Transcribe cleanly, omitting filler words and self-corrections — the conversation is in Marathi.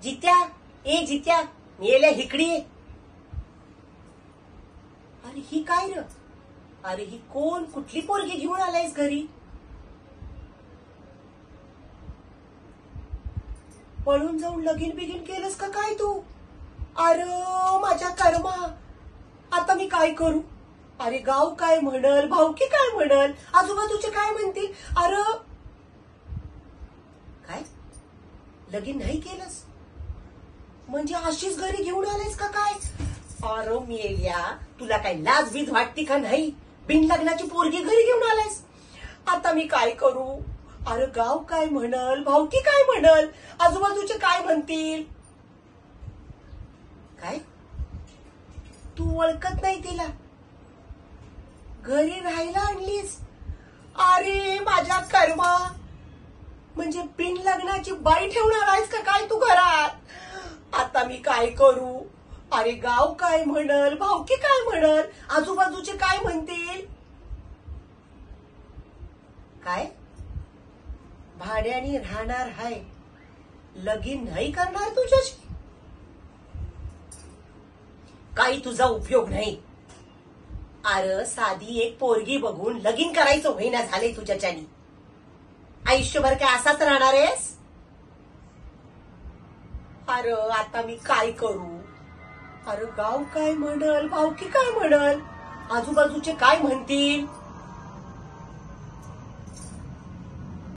जित्या, ए जित्या, मेल्या हिकडी ये. अरे ही काय र? अरे ही कोण, कुठली पोरगी घेऊन आलायस घरी? पळून जाऊन लगीन बिगीन केलंस का काय तू? अरे माझ्या कर्मा, आता मी काय करू? अरे गाव काय म्हणल, भाऊकी काय म्हणल, आजूबाजूचे काय म्हणतील? अरे काय लगीन नाही केलंस म्हणजे अशीच घरी घेऊन आलायस का काय? अरे मेल्या, तुला काय लाज बीज वाटते का नाही? बिन लग्नाची पोरगी घरी घेऊन आलायस. आता मी काय करू? अरे गाव काय म्हणल, भाऊकी काय म्हणल, आजूबाजूचे काय म्हणतील? काय तू ओळखत नाही तिला, घरी राहायला आणलीस? अरे माझ्या कर्मा, म्हणजे बिन लग्नाची बाई ठेवणार आहेस का काय तू घरात? आता मी काय करू? अरे गाव काय म्हणल, भाऊकी काय म्हणल, आजूबाजूचे काय म्हणतील? काय भाड्याने राहणार हाय, लगीन नाही करणार तुझ्याशी? काही तुझा उपयोग नाही. अरे साधी एक पोरगी बघून लगीन करायचं होईना झालंय तुझ्याच्यानी. आयुष्यभर काय असाच राहणार आहेस? अरे आता मी काय करू? अरे गाव काय म्हणल, भाऊकी काय म्हणल, आजूबाजूचे काय म्हणतील?